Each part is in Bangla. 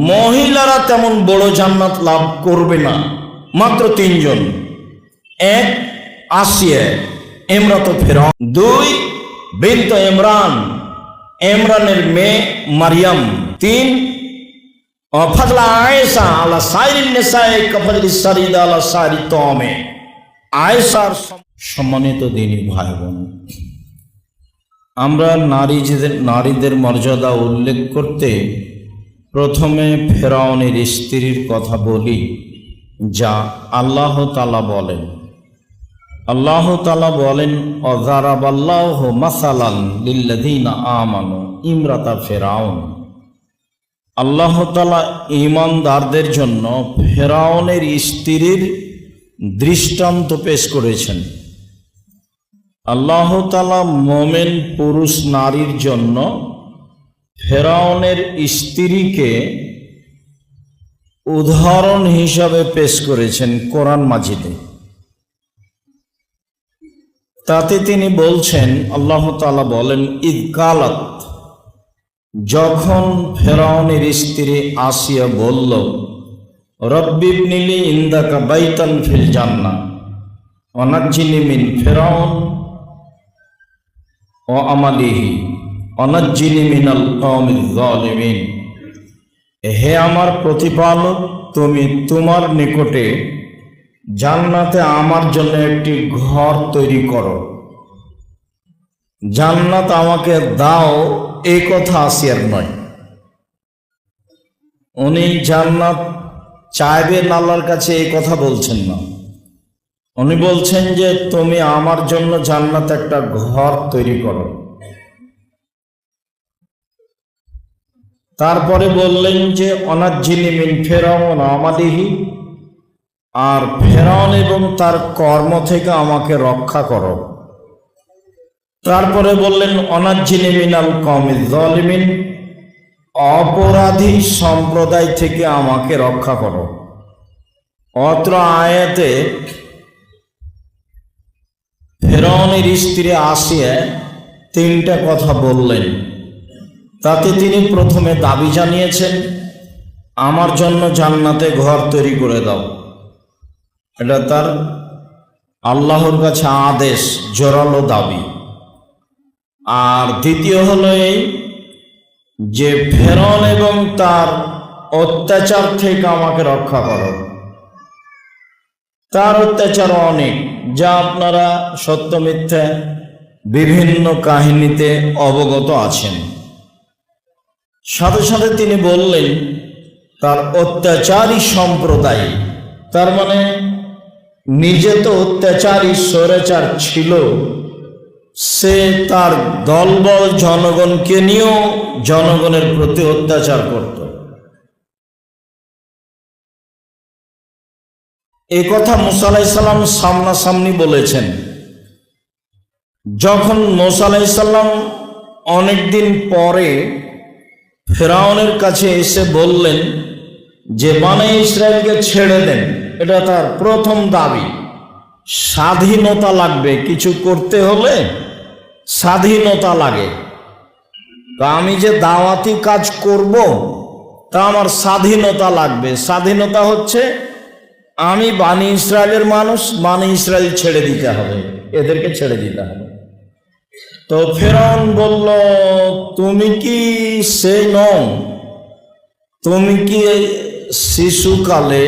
মহিলারা তেমন বড় জান্নাত লাভ করবে না, মাত্র 3 জন। 1 আসিয়া ইমরাত ফিরআউন, 2 বিনত ইমরান, ইমরানের মেয়ে মারিয়াম, 3 ফাদলা আয়েশা আলা সাইরিন নিসায়ে কাফাদলি সারিদ আলা সারি তমে। আয়েশার সম্মানিত দিনী ভাই বোন, আমরা নারীদের মর্যাদা উল্লেখ করতে প্রথমে ফেরাউনের স্ত্রীর কথা বলি, যা আল্লাহ তাআলা বলেন। আল্লাহ তাআলা বলেন, অযারাবাল্লাহু মাসালান লিল্লাযীনা আমানু ইমরাতা ফিরআউন। আল্লাহ তাআলা ঈমানদারদের জন্য ফেরাউনের স্ত্রীর দৃষ্টান্ত পেশ করেছেন। আল্লাহ তাআলা মুমিন পুরুষ নারীর জন্য ফেরাউনের স্ত্রীকে উদাহরণ হিসাবে পেশ করেছেন কোরআন মাজিদে। তাতে তিনি বলছেন, আল্লাহ তাআলা বলেন, ইদ কালাত, যখন ফেরাউনের স্ত্রী আসিয়া বলল, রব্বি ইবনিলি ইনদাকা বাইতান ফিল জান্নাহ ওয়া নাজ্জিনি মিন ফিরআউন ওয়া আমালিহি ওয়া নাজ্জিনি মিনাল কওমিজ যালিমিন। হে আমার প্রতিপালক, তুমি তোমার নিকটে জান্নাতে আমার জন্য একটি ঘর তৈরি করো, জান্নাত আমাকে দাও, এই কথা আসিয়ার নয়। উনি জান্নাত চাইবেন আল্লাহর কাছে, এই কথা বলছেন না। উনি বলছেন যে তুমি আমার জন্য জান্নাতে একটা ঘর তৈরি করো। তারপরে বললেন যে অনাজ্জিনি মিন ফিরআউন আমালিহি, আর ফেরাউন এবং তার কর্ম থেকে আমাকে রক্ষা করো। তারপরে বললেন অনাজ্জিনি মিনাল কওমিজ যালিমিন, অপরাধী সম্প্রদায় থেকে আমাকে রক্ষা করো। অত্র আয়াতে ফেরাউনের স্ত্রী আসিয়া 3টা কথা বললেন। তাতে তিনি প্রথমে দাবি জানিয়েছেন, আমার জন্য জান্নাতে ঘর তৈরি করে দাও। এটা তার আল্লাহর কাছে আদেশ, জোরালো দাবি। আর দ্বিতীয় হলো এই যে ফেরাউন এবং তার অত্যাচার থেকে আমাকে রক্ষা করো। তার অত্যাচার অনেক, যা আপনারা সত্য মিথ্যা বিভিন্ন কাহিনীতে অবগত আছেন। সাথে সাথে তিনি বললেন তার অত্যাচারী সম্প্রদায়, তার মানে নিজে তো অত্যাচারী স্বৈরাচার ছিল, সে তার দলবল জনগণকে নিয়েও জনগণের প্রতি অত্যাচার করত। এ কথা মুসা আলাইহিস সালাম সামনাসামনি বলেছেন। যখন মুসা আলাইহিস সালাম অনেকদিন পরে ফেরাউনের কাছে এসে বললেন যে বনী ইসরায়েলকে ছেড়ে দেন, এটা তার প্রথম দাবি। স্বাধীনতা লাগবে, কিছু করতে হলে স্বাধীনতা লাগে। তা আমি যে দাওয়াতি কাজ করব, তা আমার স্বাধীনতা লাগবে। স্বাধীনতা হচ্ছে আমি বনী ইসরায়েলের মানুষ, বনী ইসরায়েল ছেড়ে দিতে হবে, এদেরকে ছেড়ে দিতে হবে। তো ফেরাউন বলল, তুমি কি সে নও? তুমি কি শিশুকালে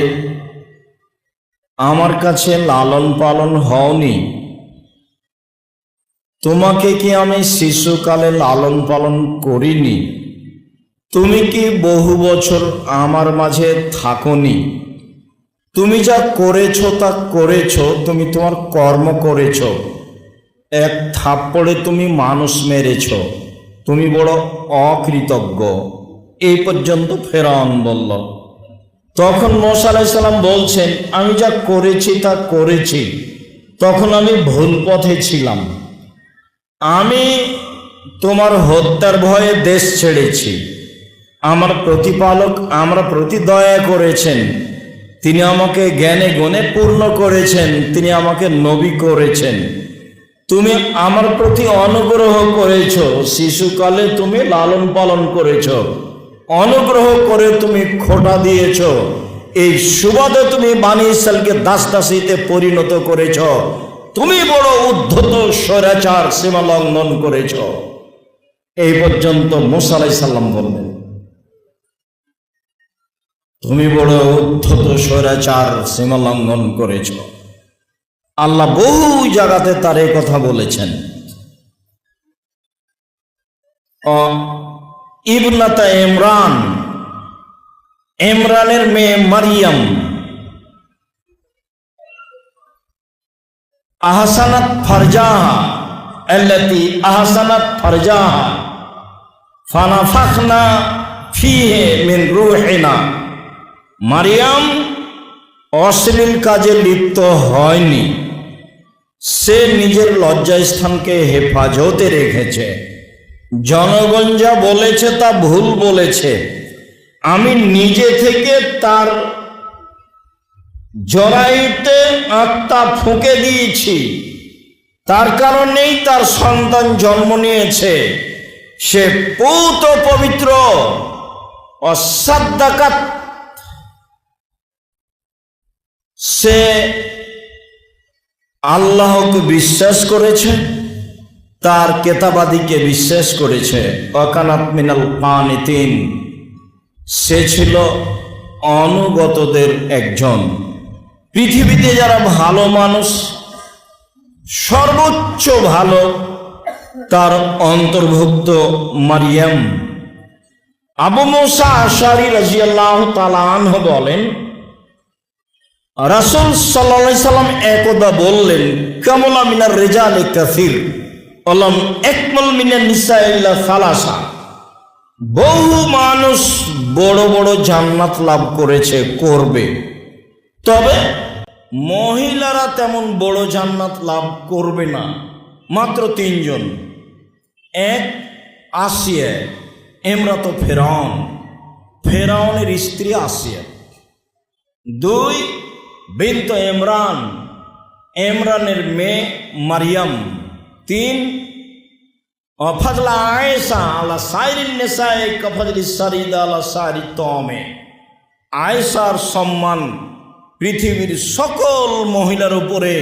আমার কাছে লালন পালন হওনি? তোমাকে কি আমি শিশুকালে লালন পালন করিনি? তুমি কি বহু বছর আমার মাঝে থাকোনি? তুমি যা করেছো তা করেছো, তুমি তোমার কর্ম করেছো। এক থাপ্পড়ে তুমি মানুষ মেরেছ, তুমি বড় অকৃতজ্ঞ। এই পর্যন্ত ফেরাউন বলল। তখন মুসা আলাইহিস সালাম বলছেন, আমি যা করেছি তা করেছি, তখন আমি ভুল পথে ছিলাম। আমি তোমার হত্যার ভয়ে দেশ ছেড়েছি। আমার প্রতিপালক আমার প্রতি দয়া করেছেন, তিনি আমাকে জ্ঞানে গুণে পূর্ণ করেছেন, তিনি আমাকে নবী করেছেন। তুমি আমার প্রতি অনুগ্রহ করেছ, শিশুকালে তুমি লালন পালন করেছ, অনুগ্রহ করে তুমি খোঁটা দিয়েছ, এই সুবাদে তুমি বনী ইসরাইলকে দাস দাসীতে পরিণত করেছ, তুমি বড় উদ্ধত স্বৈরাচার, সীমা লঙ্ঘন করেছ। এই পর্যন্ত মুসা আলাইহিস সালাম বললেন, তুমি বড় উদ্ধত স্বৈরাচার, সীমা লঙ্ঘন করেছ। আল্লাহ বহু জায়গাতে তার এই কথা বলেছেন। ইবনাতা ইমরান, ইমরানের মেয়ে মারিয়াম, আহসানাত ফারজাহা আল্লাতী আহসানাত ফারজাহা ফানাফাখনা ফীহি মিন রূহিনা। মারিয়াম অশ্লীল কাজে লিপ্ত হয়নি, সে নিজের লজ্জাস্থানকে হেফাজতে রেখেছে। জনগণ যা বলেছে তা ভুল বলেছে, আমি নিজে থেকে তার জরায়ুতে আত্মা ফুঁকে দিয়েছি, তার কারণেই তার সন্তান জন্ম নিয়েছে। সে পূত পবিত্র, অসাদ্দাকাত, সে আল্লাহকে বিশ্বাস করেছে, তার কেতাবাদিকে বিশ্বাস করেছে। ওয়াকানাত মিনাল কানিতিন, সে ছিল অনুগতদের একজন। পৃথিবীতে যারা ভালো মানুষ, সর্বোচ্চ ভালো, তার অন্তর্ভুক্ত মারিয়াম। আবু মুসা আশআরী রাদিয়াল্লাহু তাআলা আনহু বলেন, রাসূল সাল্লাল্লাহু আলাইহি সাল্লাম একদা বললেন, কামলা মিনার রিজালি কাসীর ওয়ালাম আকমাল মিনান নিসা ইল্লা সালাসা। বহু মানুষ বড় বড় জান্নাত লাভ করেছে, করবে, তবে মহিলারা তেমন বড় জান্নাত লাভ করবে না, মাত্র তিনজন। এক, আসিয়া ইমরাত ফিরআউন, ফিরআউনের স্ত্রী আসিয়া। দুই, বিনত ইমরান, ইমরানের মেয়ে মারিয়াম। তিন, ফাজলা আয়েশা আলা সাইরিন নিসায়ে কাফাজলি সারিদ আলা সারি তমে। আয়েশার সম্মান পৃথিবীর সকল মহিলার উপরে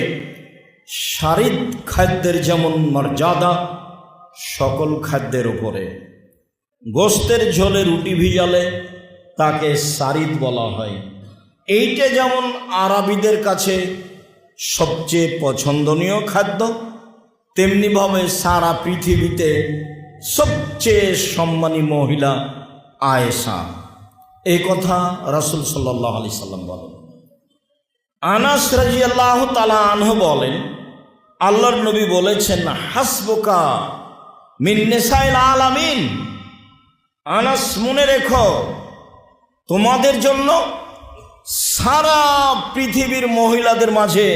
সারিদ খাদ্যের যেমন মর্যাদা, সকল খাদ্যের উপরে। গোস্তের ঝোলে রুটি ভিজালে তাকে সারিদ বলা হয়। এইটা যেমন আরবিদের কাছে সবচেয়ে পছন্দনীয় খাদ্য, তেমনিভাবে সারা পৃথিবীতে সবচেয়ে সম্মানী মহিলা আয়েশা। এই কথা রাসূল সাল্লাল্লাহু আলাইহি সাল্লাম বলেন। আনাস রাদিয়াল্লাহু তাআলা আনহু বলেন, আল্লাহর নবী বলেছেন, হাসবুকা মিন নিসাইল আলামিন। আনাস, মনে রেখো, তোমাদের জন্য সারা পৃথিবীর মহিলাদের মাঝে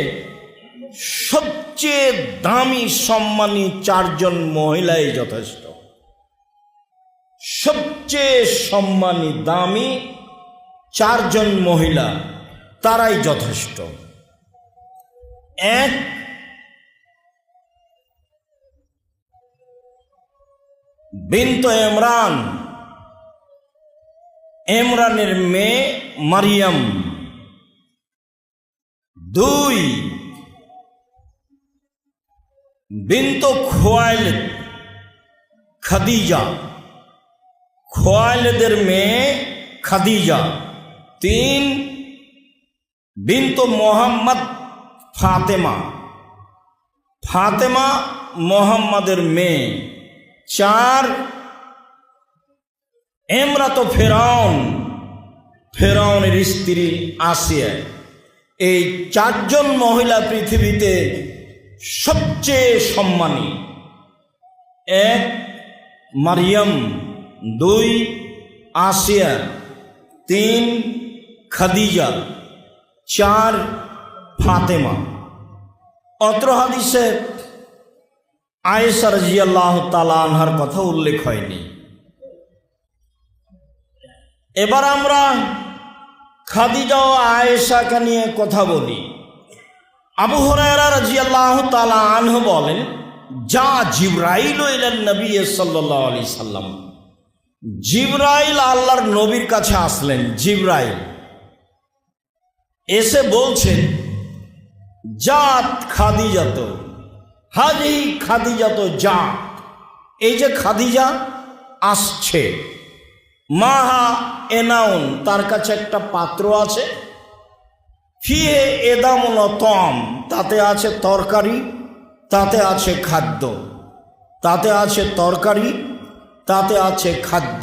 সবচেয়ে দামি সম্মানী চারজন মহিলাই যথেষ্ট। সবচেয়ে সম্মানী দামি চারজন মহিলা, তারাই যথেষ্ট। এক, বিনত ইমরান, ইমরানের মেয়ে মারিয়াম। দুই, বিনত খুয়াইলিদ, খাদিজা, খুয়াইলিদের মেয়ে খাদিজা। তিন, বিনত মোহাম্মদ, ফাতেমা, ফাতেমা মোহাম্মদের মেয়ে। চার, ইমরাত ফিরআউন, ফিরআউনের স্ত্রী আসিয়া। এই চারজন মহিলা পৃথিবীতে সবচেয়ে সম্মানী। এক, মারিয়াম। দুই, আসিয়া। তিন, খাদিজা। চার, ফাতেমা। অত্র হাদিসে আয়েশা রাদিয়াল্লাহু তাআলা আনহার কথা উল্লেখ হয়নি। এবার আমরা খাদিজা ও আয়েশাকে নিয়ে কথা বলি। আবু হুরায়রা রাদিয়াল্লাহু তাআলা আনহু বলেন, যা জিবরাইল ইলান নবী সাল্লাল্লাহু আলাইহি সাল্লাম, জিবরাইল আল্লাহর নবীর কাছে আসলেন। জিবরাইল এসে বলছেন, জাত খাদিজাত, হাজি খাদিজাত জাত, এই যে খাদিজা আসছে, মাহা এনাউন, তার কাছে একটা পাত্র আছে, ফিয়ে এদামুন তম, তাতে আছে তরকারি, তাতে আছে খাদ্য, তাতে আছে তরকারি, তাতে আছে খাদ্য।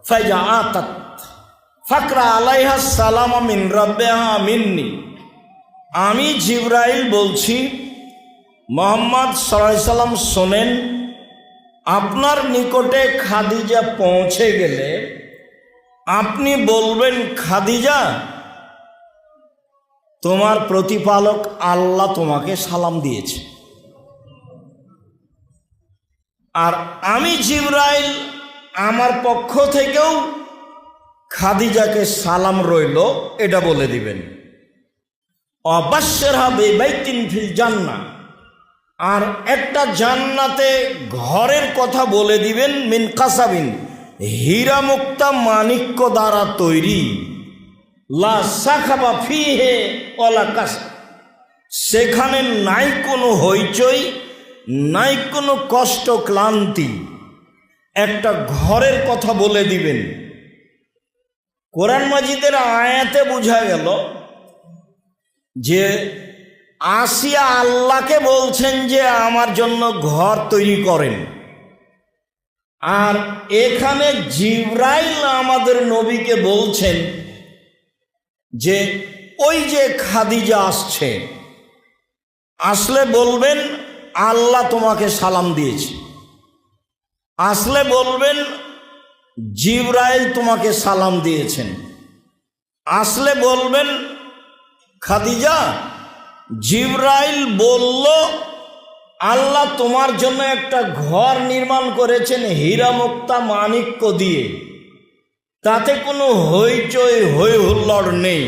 ফাইজা আতাত ফাকরা আলাইহা সালাম মিন রাব্বিহা মিন্নি, আমি জিবরাইল বলছি, মুহাম্মদ সাল্লাল্লাহু আলাইহি সাল্লাম শোনেন, আপনার নিকটে খাদিজা পৌঁছে গেলে আপনি বলবেন, খাদিজা তোমার প্রতিপালক আল্লাহ তোমাকে সালাম দিয়েছে। আর আমি জিবরাইল আমার পক্ষ থেকেও খাদিজাকে সালাম রইল, এটা বলে দিবেন। অবাশ্যরা বিবাইতিন ফিল জান্নাহ, আর একটা জান্নাতে ঘরের কথা বলে দিবেন, মিন কাসাবিন, হীরা মুক্তা মাণিক্য দ্বারা তৈরি, লা সাখাবা ফিহে ওয়ালা কাসা, সেখানে নাই কোনো হইচই, নাই কোনো কষ্ট ক্লান্তি, একটা ঘরের কথা বলে দিবেন। কোরআন মাজিদের আয়াতে বোঝা গেল যে আসিয়া আল্লাহকে বলছেন যে আমার জন্য ঘর তৈরি করেন, আর এখানে জিবরাইল আমাদের নবীকে বলছেন যে ওই যে খাদিজা আসছে, আসলে বলবেন আল্লাহ তোমাকে সালাম দিয়েছে, আসলে বলবেন জিবরাইল তোমাকে সালাম দিয়েছেন, আসলে বলবেন খাদিজা জিবরাইল বলল আল্লাহ তোমার জন্য একটা ঘর নির্মাণ করেছেন হীরা মুক্তা মাণিক্য দিয়ে, তাতে কোনো হইচই হই হুল্লোড় নেই,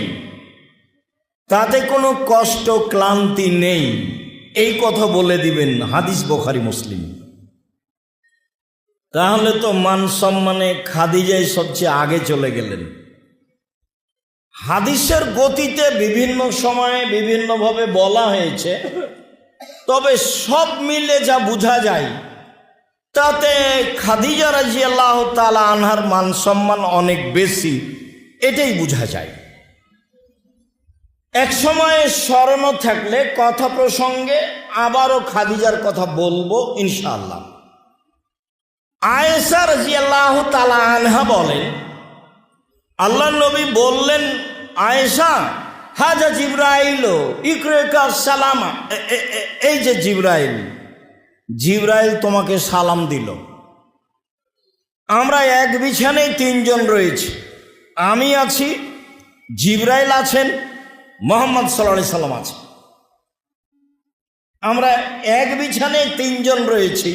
তাতে কোনো কষ্ট ক্লান্তি নেই, এই কথা বলে দিবেন। হাদিস বুখারী মুসলিম। তাহলে তো মান সম্মানে খাদিজাই সবচেয়ে আগে চলে গেলেন। হাদিসের গতিতে বিভিন্ন সময়ে বিভিন্নভাবে বলা হয়েছে, তবে সব মিলে যা বোঝা যায় তাতে খাদিজা রাদিয়াল্লাহু তাআলা আনহার মান সম্মান অনেক বেশি, এটাই বোঝা যায়। এক সময়ে স্মরণ থাকলে কথা প্রসঙ্গে আবারও খাদিজার কথা বলবো ইনশাআল্লাহ। আয়েশা রাদিয়াল্লাহু তাআলা আনহা বলেন, আল্লাহর নবী বললেন, আয়েশা হাজা জিবরাইল ইকরাকা সালামা, এই যে জিবরাইল, জিবরাইল তোমাকে সালাম দিল। আমরা এক বিছানায় তিনজন রয়েছি, আমি আছি, জিবরাইল আছেন, মুহাম্মদ সাল্লাল্লাহু আলাইহি সাল্লাম আছেন, আমরা এক বিছানায় তিনজন রয়েছি।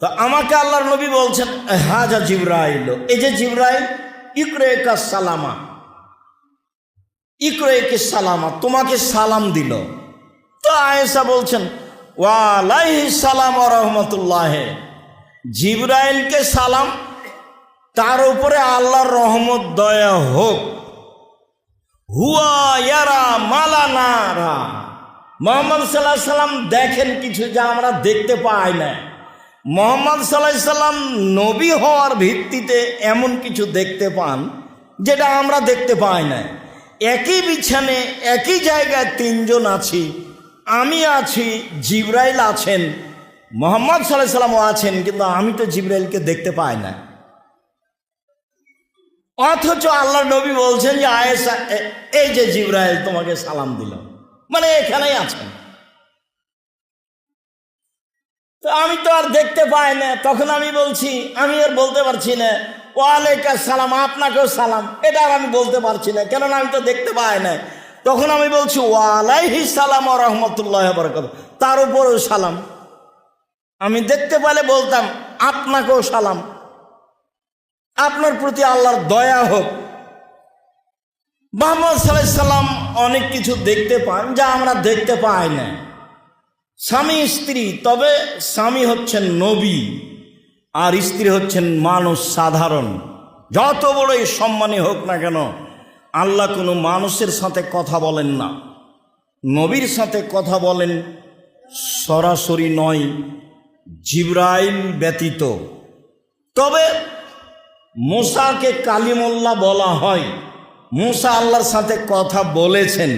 তো আমাকে আল্লাহর নবী বলছেন, হাজা জিবরাইল, এই যে জিবরাইল, ইকরাকা সালামা, ইকরাকা সালামা, তোমাকে সালাম দিল। তো আয়েশা বলছেন, ওয়া আলাইহিস সালাম ওয়া রাহমাতুল্লাহ, জিবরাইলকে সালাম, তার উপরে আল্লাহর রহমত দয়া হোক। হুয়া ইয়ারা মালা নারা, মুহাম্মদ সাল্লাল্লাহু আলাইহি সাল্লাম দেখেন কিছু যা আমরা দেখতে পাই না। মুহাম্মদ সাল্লাল্লাহু আলাইহি সাল্লাম নবী হওয়ার ভিত্তিতে এমন কিছু দেখতে পান যেটা আমরা দেখতে পাই না। একই বিছানে একই জায়গায় তিনজন আছি, আমি আছি, জিবরাইল আছেন, মুহাম্মদ সাল্লাল্লাহু আলাইহি সাল্লামও আছেন, কিন্তু আমি তো জিবরাইলকে দেখতে পাই না। অথচ আল্লাহর নবী বলছেন যে আয়েশা, এই যে জিবরাইল তোমাকে সালাম দিল, মানে এখানেই আছেন। তো আমি তো আর দেখতে পাই না, তখন আমি বলছি, আমি আর বলতে পারছি না ওয়ালাইকুম সালাম, আপনাকেও সালাম, এটা আর আমি বলতে পারছি না, কেননা আমি তো দেখতে পাই না। তখন আমি বলছি ওয়ালাইহিস সালাম ওয়া রাহমাতুল্লাহি ওয়া বারাকাতুহু, তার উপরেও সালাম। আমি দেখতে পেলে বলতাম আপনাকেও সালাম, আপনার প্রতি আল্লাহর দয়া হোক। মুহাম্মদ সাল্লাল্লাহু আলাইহি সাল্লাম অনেক কিছু দেখতে পান যা আমরা দেখতে পাই না। স্বামী স্ত্রী, তবে স্বামী হচ্ছেন নবী আর স্ত্রী হচ্ছেন মানুষ সাধারণ। যত বড়ই সম্মানী হোক না কেন, আল্লাহ কোনো মানুষের সাথে কথা বলেন না, নবীর সাথে কথা বলেন সরাসরি নয়, জিবরাইল ব্যতীত। তবে মুসাকে কালিমুল্লাহ বলা হয়, মুসা আল্লাহর সাথে কথা বলেছেন,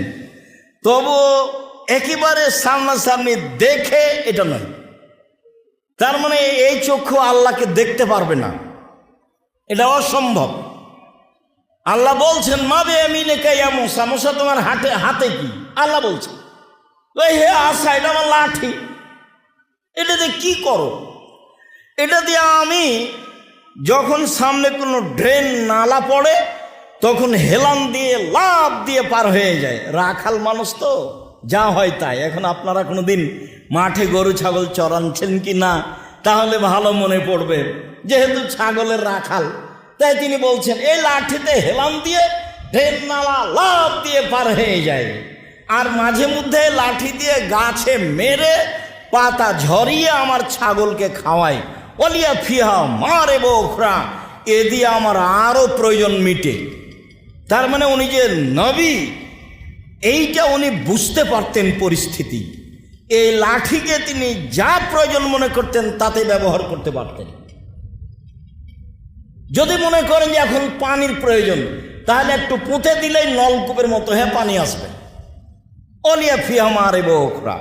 তবু একেবারে সামনাসামনি দেখে এটা নয়। তার মানে এই চক্ষু আল্লাহকে দেখতে পারবে না, এটা অসম্ভব। আল্লাহ বলছেন মাবে আমিনে কাইয়া মুসা, মুসা তোমার হাতে কি? আল্লাহ বলছেন ওই হে আসা, এটা আমার লাঠি, এটা দিয়ে কি করো? এটা দিয়ে আমি যখন সামনে কোনো ড্রেন নালা পড়ে তখন হেলান দিয়ে লাফ দিয়ে পার হয়ে যায়। রাখাল মানুষ তো যা হয় তাই। এখন আপনারা কোনো দিন মাঠে গরু ছাগল চড়াচ্ছেন কি না তাহলে ভালো মনে পড়বে, যেহেতু ছাগলের রাখাল, তাই তিনি বলছেন এই লাঠিতে হেলান দিয়ে ড্রেন নালা লাফ দিয়ে পার হয়ে যায়। আর মাঝে মধ্যে লাঠি দিয়ে গাছে মেরে পাতা ঝরিয়ে আমার ছাগলকে খাওয়াই, অলিয়া ফিহা মারে বোখরা, এ দিয়ে আমার আরও প্রয়োজন মিটে। তার মানে উনি যে নবী, এইটা উনি বুঝতে পারতেন পরিস্থিতি। এই লাঠিকে তিনি যা প্রয়োজন মনে করতেন তাতে ব্যবহার করতে পারতেন। যদি মনে করেন যে এখন পানির প্রয়োজন, তাহলে একটু পুঁতে দিলেই নলকূপের মতো পানি আসবে। অলিয়া ফিহা মারে বোখরা।